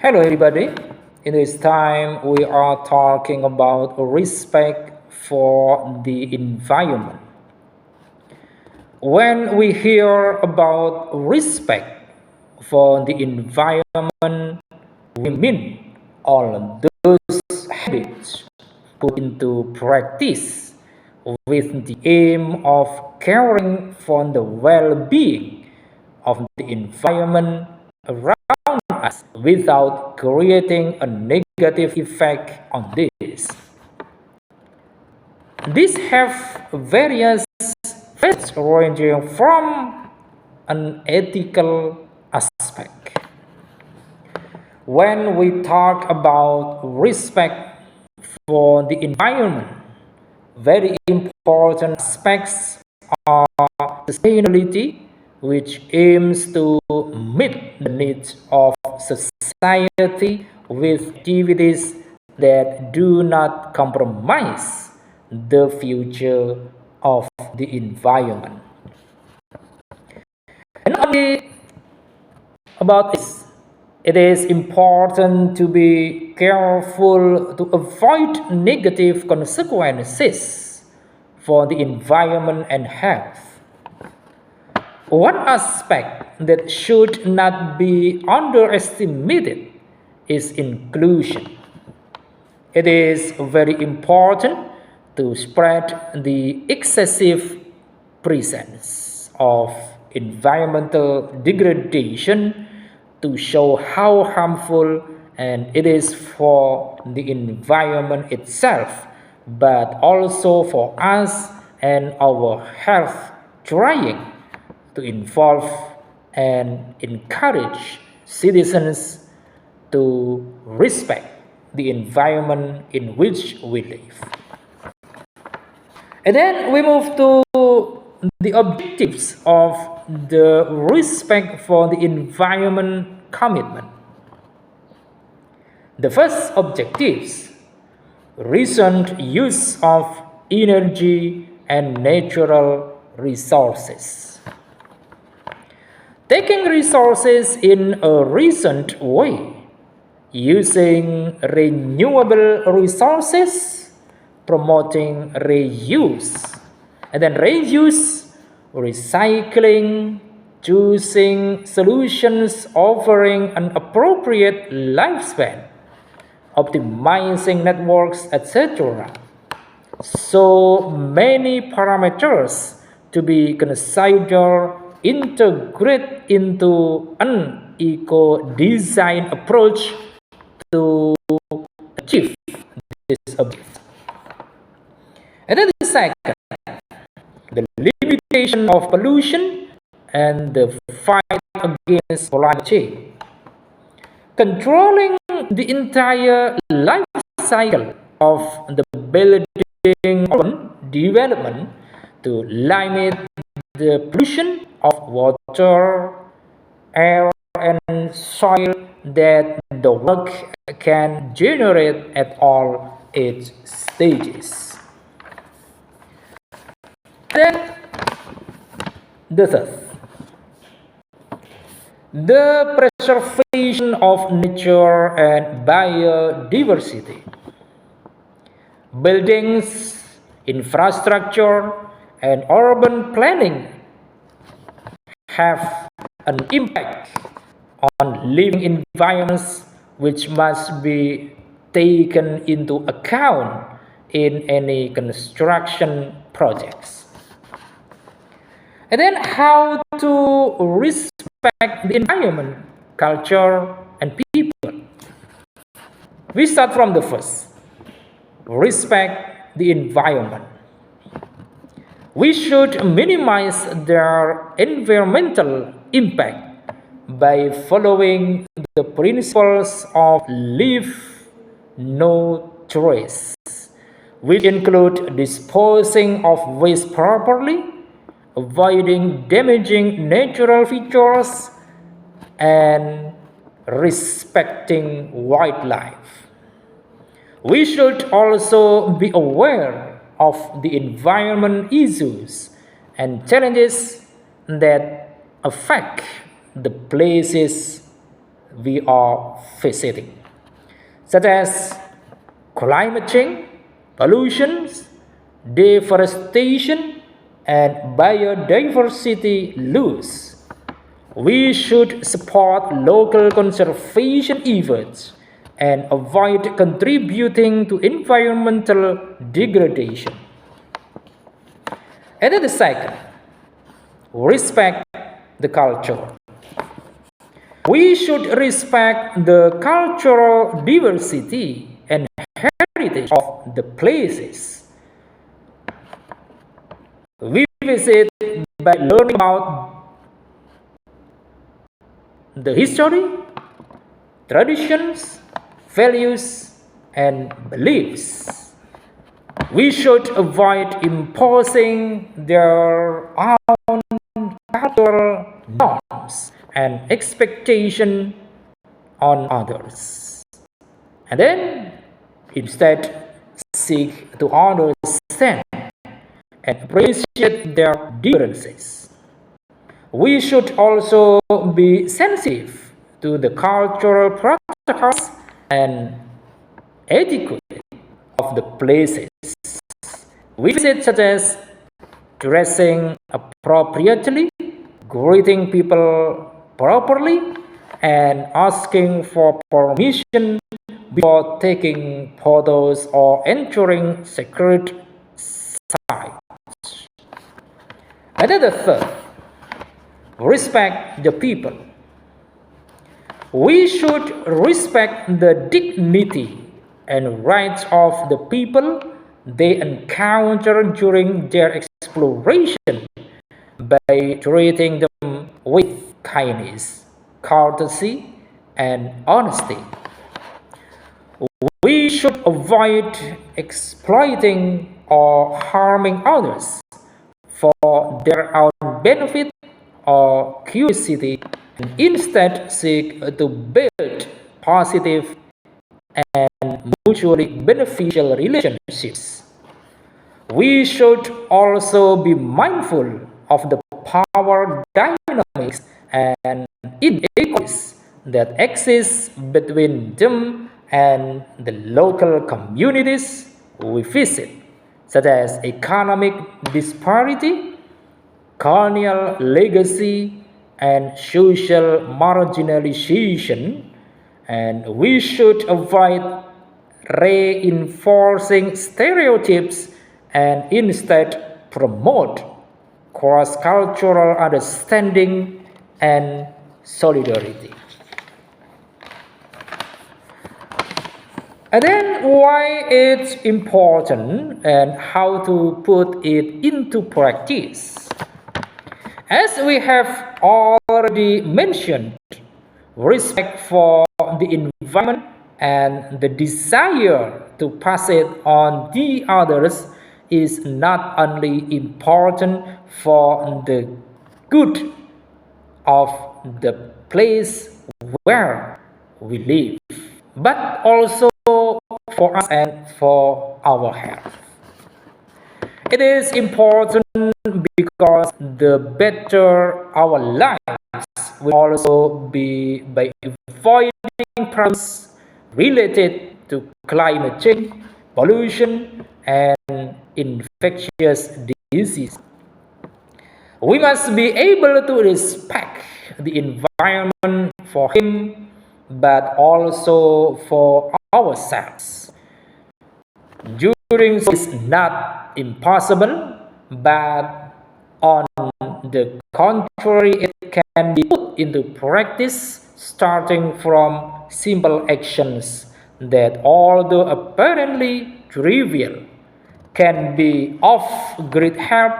Hello, everybody. In this time, we are talking about respect for the environment. When we hear about respect for the environment, we mean all those habits put into practice with the aim of caring for the well being of the environment around us without creating a negative effect on this. These have various facets ranging from an ethical aspect. When we talk about respect for the environment, very important aspects are sustainability, which aims to meet the needs of society with activities that do not compromise the future of the environment. And not only about this, it is important to be careful to avoid negative consequences for the environment and health. One aspect that should not be underestimated is inclusion. It is very important to spread the excessive presence of environmental degradation to show how harmful and it is for the environment itself, but also for us and our health, trying to involve and encourage citizens to respect the environment in which we live. And then we move to the objectives of the respect for the environment commitment. The first objectives: recent use of energy and natural resources. Taking resources in a recent way, using renewable resources, promoting reuse, and then reuse, recycling, choosing solutions offering an appropriate lifespan, optimizing networks, etc. So many parameters to be considered integrate into an eco-design approach to achieve this objective. And then the second, the limitation of pollution and the fight against climate change. Controlling the entire life cycle of the building urban development to limit the pollution of water, air, and soil that the work can generate at all its stages. Then the third, the preservation of nature and biodiversity. Buildings, infrastructure, and urban planning have an impact on living environments which must be taken into account in any construction projects. And then how to respect the environment, culture, and people. We start from the first. Respect the environment. We should minimize their environmental impact by following the principles of leave no trace, which include disposing of waste properly, avoiding damaging natural features, and respecting wildlife. We should also be aware of the environment issues and challenges that affect the places we are facing, such as climate change, pollution, deforestation, and biodiversity loss. We should support local conservation efforts and avoid contributing to environmental degradation. And then the second, respect the culture. We should respect the cultural diversity and heritage of the places we visit by learning about the history, traditions, values, and beliefs. We should avoid imposing their own cultural norms and expectation on others. And then instead seek to understand and appreciate their differences. We should also be sensitive to the cultural protocols and etiquette of the places we visit, such as dressing appropriately, greeting people properly, and asking for permission before taking photos or entering sacred sites. And then the third, respect the people. We should respect the dignity and rights of the people they encounter during their exploration by treating them with kindness, courtesy, and honesty. We should avoid exploiting or harming others for their own benefit or curiosity, and instead seek to build positive and mutually beneficial relationships. We should also be mindful of the power dynamics and inequalities that exist between them and the local communities we visit, such as economic disparity, colonial legacy, and social marginalization. And we should avoid reinforcing stereotypes and instead promote cross-cultural understanding and solidarity. And then why it's important and how to put it into practice. As we have already mentioned, respect for the environment and the desire to pass it on the others is not only important for the good of the place where we live, but also for us and for our health. It is important because the better our lives will also be by avoiding problems related to climate change, pollution, and infectious disease. We must be able to respect the environment for him, but also for ourselves. During is not impossible, but on the contrary, it can be put into practice starting from simple actions that, although apparently trivial, can be of great help,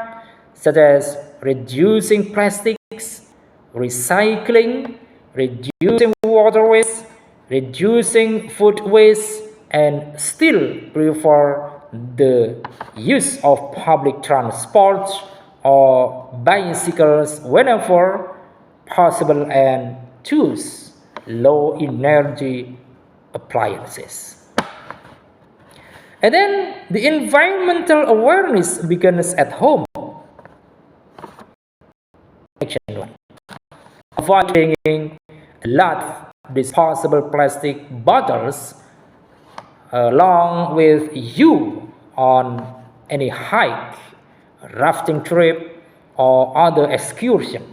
such as reducing plastics, recycling, reducing water waste, reducing food waste, and still prefer the use of public transport or bicycles whenever possible and choose low energy appliances. And then the environmental awareness begins at home. Action 1. Avoid bringing a lot disposable plastic bottles along with you on any hike, rafting trip, or other excursion.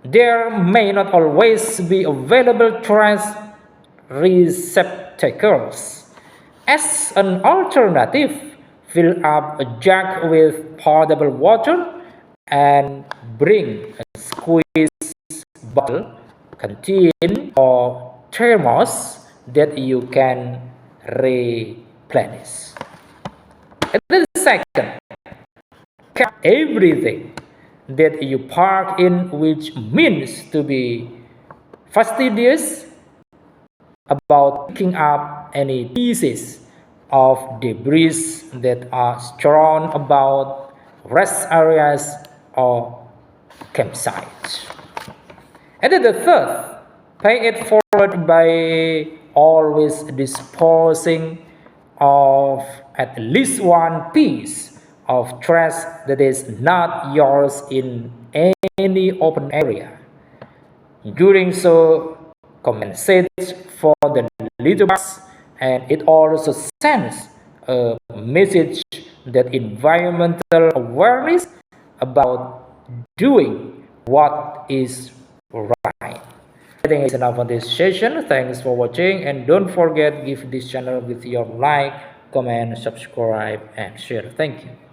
There may not always be available trash receptacles. As an alternative, fill up a jug with potable water and bring a squeeze bottle, canteen, or thermos that you can replenish. And then second, cap everything that you park in, which means to be fastidious about picking up any pieces of debris that are strewn about rest areas or campsites. And then the third, pay it forward by always disposing of at least one piece of trash that is not yours in any open area. Doing so compensates for the litter box, and it also sends a message that environmental awareness about doing what is right. I think it's enough for this session. Thanks for watching, and don't forget give this channel with your like, comment, subscribe, and share. Thank you.